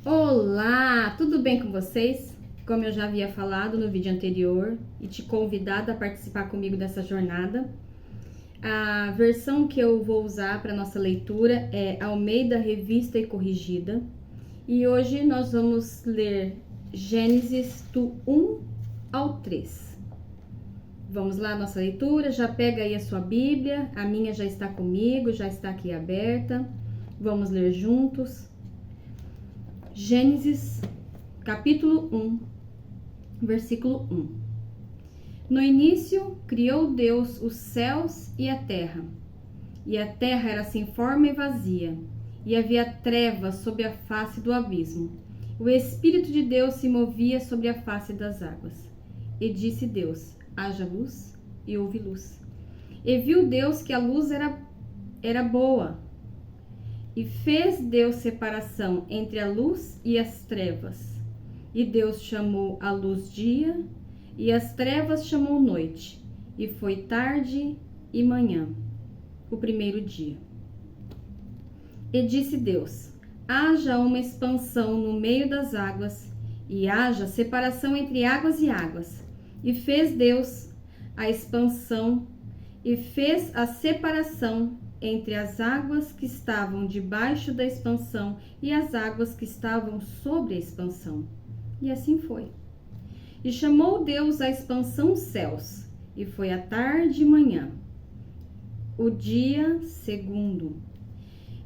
Olá, tudo bem com vocês? Como eu já havia falado no vídeo anterior e te convidado a participar comigo dessa jornada, a versão que eu vou usar para nossa leitura é Almeida Revista e Corrigida. E hoje nós vamos ler Gênesis do 1 ao 3. Vamos lá, nossa leitura. Já pega aí a sua Bíblia, a minha já está comigo, já está aqui aberta. Vamos ler juntos. Gênesis, capítulo 1, versículo 1. No início, criou Deus os céus e a terra era sem forma e vazia, e havia trevas sobre a face do abismo. O Espírito de Deus se movia sobre a face das águas. E disse Deus: haja luz, e houve luz. E viu Deus que a luz era boa. E fez Deus separação entre a luz e as trevas. E Deus chamou a luz dia, e as trevas chamou noite. E foi tarde e manhã, o primeiro dia. E disse Deus: haja uma expansão no meio das águas, e haja separação entre águas e águas. E fez Deus a expansão, e fez a separação entre as águas que estavam debaixo da expansão e as águas que estavam sobre a expansão. E assim foi. E chamou Deus a expansão céus, e foi a tarde e manhã, o dia segundo.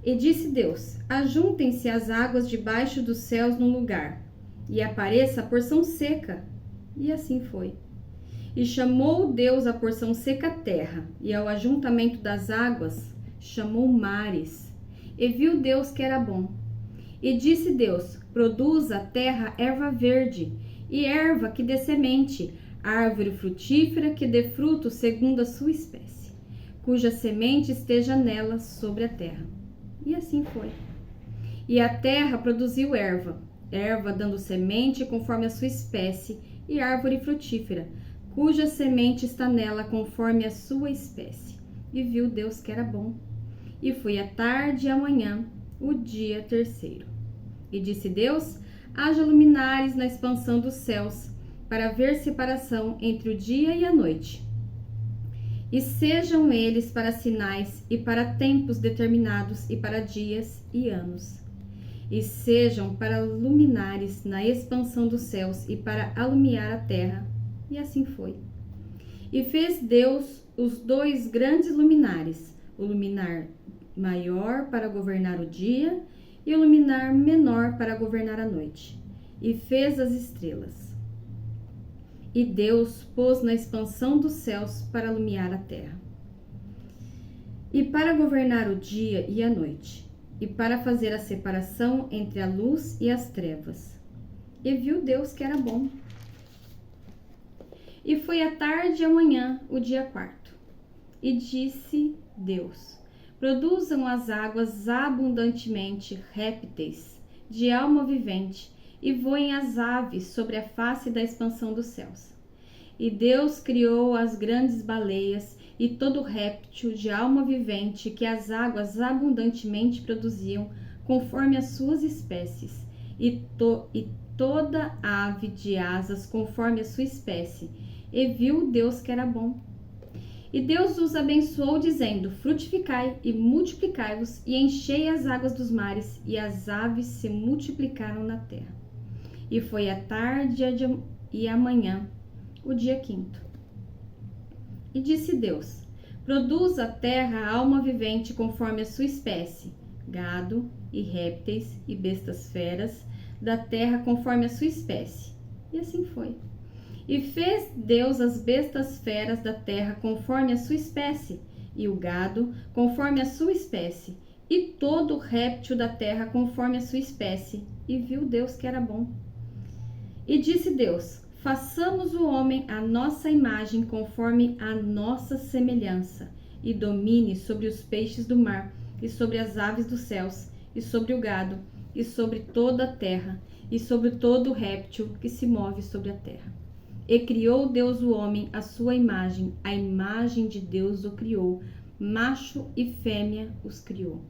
E disse Deus: ajuntem-se as águas debaixo dos céus num lugar, e apareça a porção seca. E assim foi. E chamou Deus a porção seca terra, e ao ajuntamento das águas chamou mares. E viu Deus que era bom. E disse Deus: produza a terra erva verde, e erva que dê semente, árvore frutífera que dê fruto segundo a sua espécie, cuja semente esteja nela sobre a terra. E assim foi. E a terra produziu erva dando semente conforme a sua espécie, e árvore frutífera, cuja semente está nela conforme a sua espécie. E viu Deus que era bom. E foi a tarde e a manhã, o dia terceiro. E disse Deus: haja luminares na expansão dos céus, para haver separação entre o dia e a noite. E sejam eles para sinais e para tempos determinados e para dias e anos. E sejam para luminares na expansão dos céus e para alumiar a terra. E assim foi. E fez Deus os dois grandes luminares, o luminar maior para governar o dia e o luminar menor para governar a noite. E fez as estrelas. E Deus pôs na expansão dos céus para alumiar a terra, e para governar o dia e a noite, e para fazer a separação entre a luz e as trevas. E viu Deus que era bom. E foi a tarde e a manhã, o dia quarto. E disse Deus: produzam as águas abundantemente répteis de alma vivente, e voem as aves sobre a face da expansão dos céus. E Deus criou as grandes baleias e todo réptil de alma vivente que as águas abundantemente produziam, conforme as suas espécies, e toda ave de asas conforme a sua espécie. E viu Deus que era bom. E Deus os abençoou, dizendo: frutificai e multiplicai-vos, e enchei as águas dos mares, e as aves se multiplicaram na terra. E foi a tarde e a manhã, o dia quinto. E disse Deus: produz a terra alma vivente conforme a sua espécie, gado e répteis e bestas feras da terra conforme a sua espécie. E assim foi. E fez Deus as bestas feras da terra conforme a sua espécie, e o gado conforme a sua espécie, e todo réptil da terra conforme a sua espécie. E viu Deus que era bom. E disse Deus: façamos o homem à nossa imagem, conforme a nossa semelhança, e domine sobre os peixes do mar, e sobre as aves dos céus, e sobre o gado, e sobre toda a terra, e sobre todo réptil que se move sobre a terra. E criou Deus o homem à sua imagem, a imagem de Deus o criou, macho e fêmea os criou.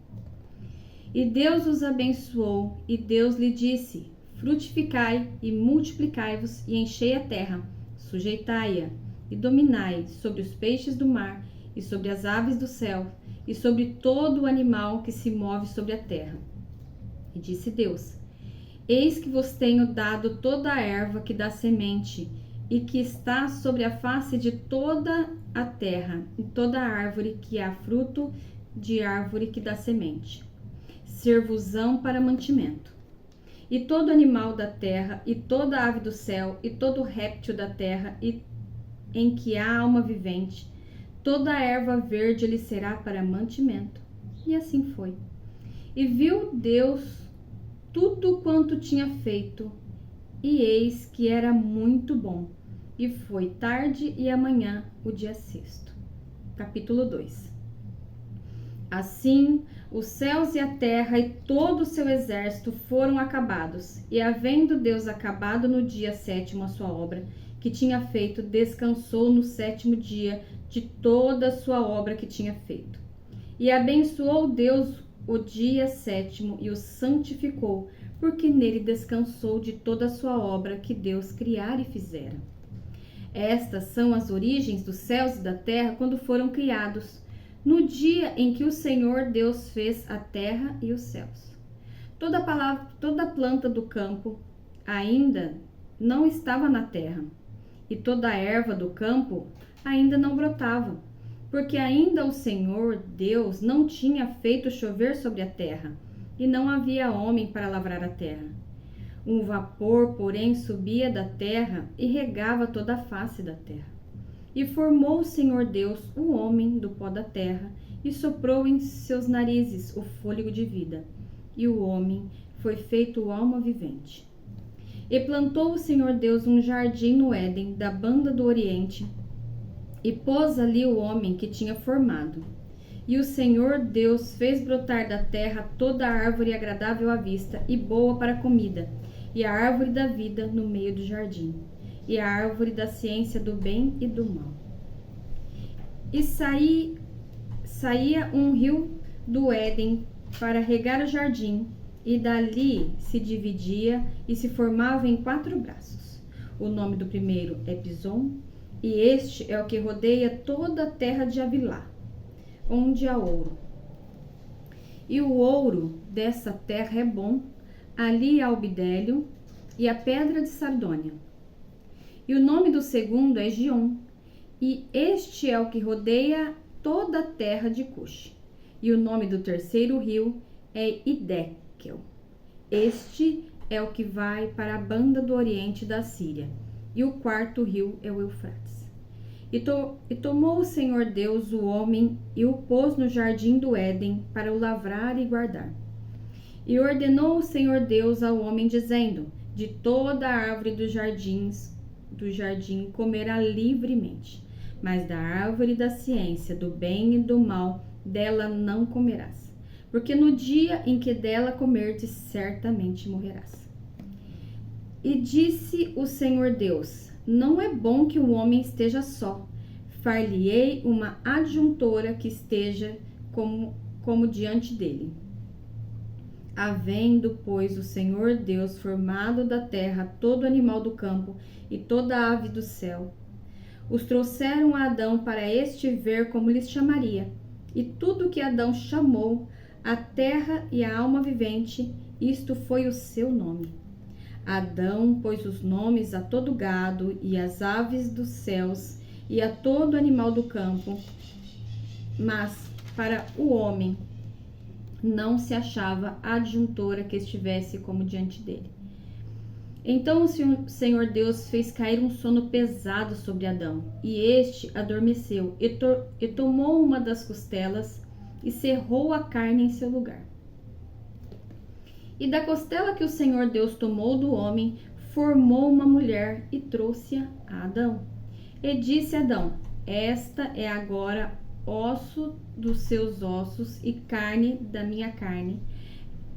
E Deus os abençoou, e Deus lhe disse: frutificai e multiplicai-vos, e enchei a terra, sujeitai-a e dominai sobre os peixes do mar, e sobre as aves do céu, e sobre todo o animal que se move sobre a terra. E disse Deus: eis que vos tenho dado toda a erva que dá semente, e que está sobre a face de toda a terra, e toda a árvore que há fruto de árvore que dá semente, ser-vos-ão para mantimento. E todo animal da terra, e toda ave do céu, e todo réptil da terra, e em que há alma vivente, toda a erva verde lhe será para mantimento. E assim foi. E viu Deus tudo quanto tinha feito, e eis que era muito bom. E foi tarde e amanhã, o dia sexto. Capítulo 2. Assim, os céus e a terra e todo o seu exército foram acabados, e havendo Deus acabado no dia sétimo a sua obra, que tinha feito, descansou no sétimo dia de toda a sua obra que tinha feito. E abençoou Deus o dia sétimo e o santificou, porque nele descansou de toda a sua obra que Deus criara e fizera. Estas são as origens dos céus e da terra quando foram criados, no dia em que o Senhor Deus fez a terra e os céus. Toda planta do campo ainda não estava na terra, e toda a erva do campo ainda não brotava, porque ainda o Senhor Deus não tinha feito chover sobre a terra, e não havia homem para lavrar a terra. Um vapor, porém, subia da terra e regava toda a face da terra. E formou o Senhor Deus o homem do pó da terra, e soprou em seus narizes o fôlego de vida. E o homem foi feito alma vivente. E plantou o Senhor Deus um jardim no Éden, da banda do Oriente, e pôs ali o homem que tinha formado. E o Senhor Deus fez brotar da terra toda a árvore agradável à vista e boa para a comida, e a árvore da vida no meio do jardim, e a árvore da ciência do bem e do mal. E saía um rio do Éden para regar o jardim, e dali se dividia e se formava em 4 braços. O nome do primeiro é Pison, e este é o que rodeia toda a terra de Avilá, onde há ouro. E o ouro dessa terra é bom, ali há o bidélio e a pedra de sardônia. E o nome do segundo é Gion, e este é o que rodeia toda a terra de Cuxi. E o nome do terceiro rio é Hiddekel. Este é o que vai para a banda do oriente da Síria. E o quarto rio é o Eufrates. E tomou o Senhor Deus o homem e o pôs no jardim do Éden para o lavrar e guardar. E ordenou o Senhor Deus ao homem, dizendo: de toda a árvore do jardim comerá livremente, mas da árvore da ciência do bem e do mal dela não comerás, porque no dia em que dela comerdes, certamente morrerás. E disse o Senhor Deus: não é bom que o homem esteja só. Far-lhe-ei uma adjuntora que esteja como diante dele. Havendo, pois, o Senhor Deus formado da terra todo animal do campo e toda ave do céu, os trouxeram a Adão para este ver como lhes chamaria. E tudo que Adão chamou, a terra e a alma vivente, isto foi o seu nome. Adão pôs os nomes a todo gado e às aves dos céus e a todo animal do campo, mas para o homem não se achava adjuntora que estivesse como diante dele. Então o Senhor Deus fez cair um sono pesado sobre Adão, e este adormeceu, e tomou uma das costelas e cerrou a carne em seu lugar. E da costela que o Senhor Deus tomou do homem, formou uma mulher e trouxe-a a Adão. E disse a Adão: esta é agora osso dos seus ossos e carne da minha carne.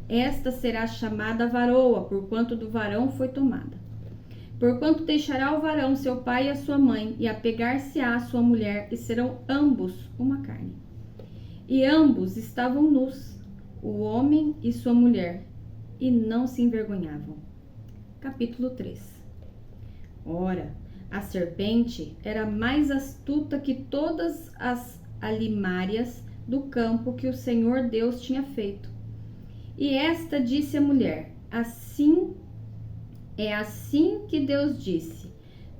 Esta será chamada varoa, porquanto do varão foi tomada. Porquanto deixará o varão seu pai e a sua mãe, e apegar-se-á à sua mulher, e serão ambos uma carne. E ambos estavam nus, o homem e sua mulher, e não se envergonhavam. Capítulo 3. Ora, a serpente era mais astuta que todas as alimárias do campo que o Senhor Deus tinha feito. E esta disse à mulher: assim que Deus disse: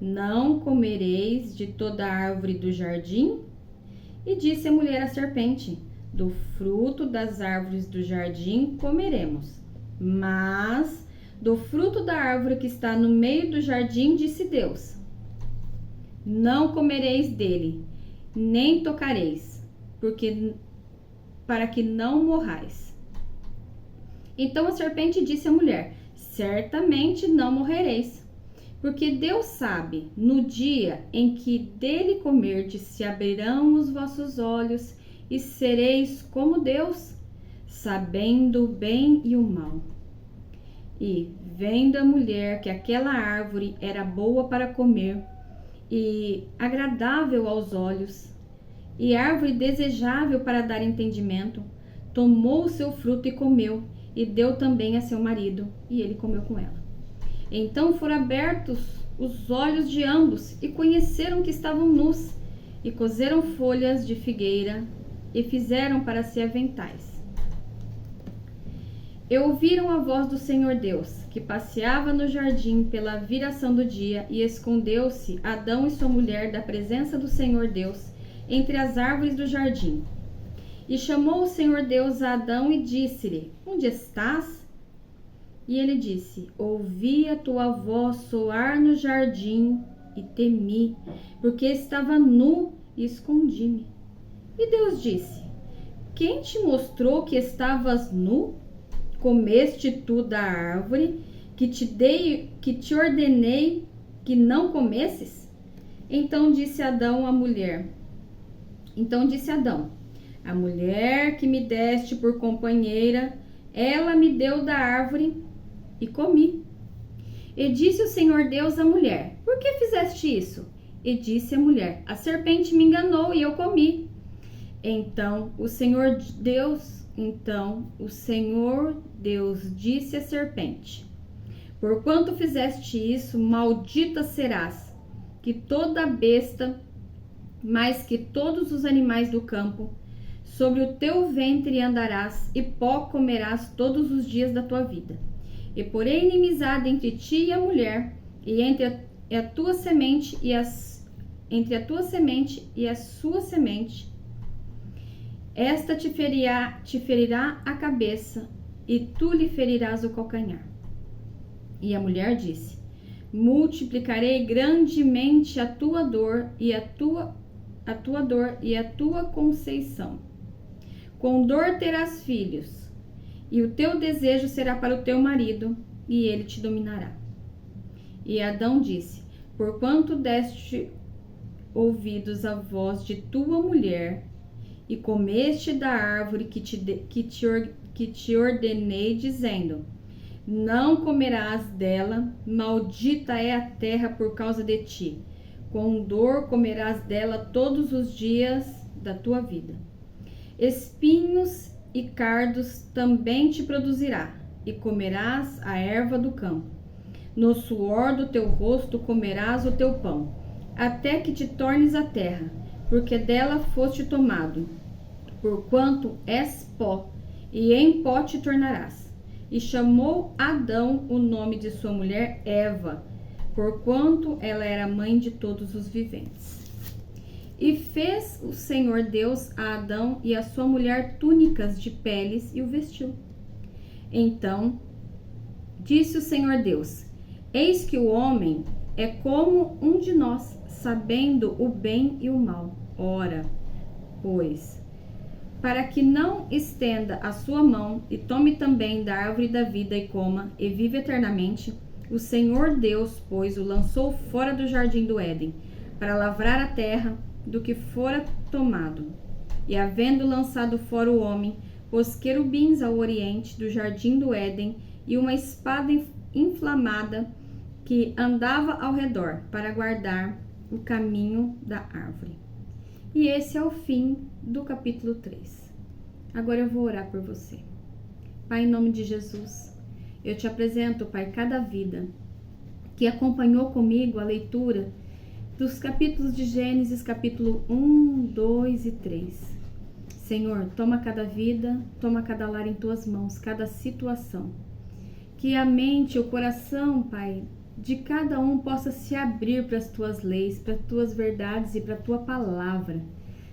não comereis de toda a árvore do jardim? E disse a mulher à serpente: do fruto das árvores do jardim comeremos, mas do fruto da árvore que está no meio do jardim, disse Deus: não comereis dele, nem tocareis, para que não morrais. Então a serpente disse à mulher: certamente não morrereis, porque Deus sabe, no dia em que dele comerdes, se abrirão os vossos olhos e sereis como Deus, sabendo o bem e o mal. E, vendo a mulher que aquela árvore era boa para comer e agradável aos olhos, e árvore desejável para dar entendimento, tomou o seu fruto e comeu, e deu também a seu marido, e ele comeu com ela. Então foram abertos os olhos de ambos, e conheceram que estavam nus, e coseram folhas de figueira, e fizeram para si aventais. E ouviram a voz do Senhor Deus, que passeava no jardim pela viração do dia, e escondeu-se Adão e sua mulher da presença do Senhor Deus entre as árvores do jardim. E chamou o Senhor Deus a Adão e disse-lhe: onde estás? E ele disse: ouvi a tua voz soar no jardim e temi, porque estava nu e escondi-me. E Deus disse: quem te mostrou que estavas nu? Comeste tu da árvore que te ordenei que não comesses? Então disse Adão: a mulher a mulher que me deste por companheira, ela me deu da árvore e comi. E disse o Senhor Deus à mulher: por que fizeste isso? E disse a mulher: a serpente me enganou e eu comi. Então o Senhor Deus disse à serpente: porquanto fizeste isso, maldita serás, que toda besta, mais que todos os animais do campo. Sobre o teu ventre andarás, e pó comerás todos os dias da tua vida. E porém inimizade entre ti e a mulher, e entre a tua semente e a sua semente. Esta te ferirá a cabeça, e tu lhe ferirás o calcanhar. E a mulher disse: multiplicarei grandemente a tua dor e a tua conceição. Com dor terás filhos, e o teu desejo será para o teu marido, e ele te dominará. E Adão disse: porquanto deste ouvidos à voz de tua mulher, e comeste da árvore que te ordenei, dizendo: não comerás dela, maldita é a terra por causa de ti, com dor comerás dela todos os dias da tua vida. Espinhos e cardos também te produzirá, e comerás a erva do campo. No suor do teu rosto comerás o teu pão, até que te tornes a terra, porque dela foste tomado. Porquanto és pó, e em pó te tornarás. E chamou Adão o nome de sua mulher Eva, porquanto ela era mãe de todos os viventes. E fez o Senhor Deus a Adão e a sua mulher túnicas de peles e o vestiu. Então disse o Senhor Deus: eis que o homem é como um de nós, sabendo o bem e o mal. Ora, pois, para que não estenda a sua mão e tome também da árvore da vida e coma e vive eternamente, o Senhor Deus, pois, o lançou fora do jardim do Éden, para lavrar a terra do que fora tomado. E havendo lançado fora o homem, pôs querubins ao oriente do jardim do Éden e uma espada inflamada que andava ao redor, para guardar o caminho da árvore. E esse é o fim do capítulo 3. Agora eu vou orar por você. Pai, em nome de Jesus, eu te apresento, Pai, cada vida que acompanhou comigo a leitura dos capítulos de Gênesis, capítulo 1, 2 e 3. Senhor, toma cada vida, toma cada lar em tuas mãos, cada situação. Que a mente, o coração, Pai, de cada um possa se abrir para as tuas leis, para as tuas verdades e para a tua palavra.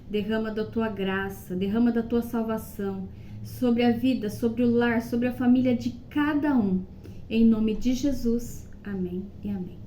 Derrama da tua graça, derrama da tua salvação sobre a vida, sobre o lar, sobre a família de cada um. Em nome de Jesus. Amém e amém.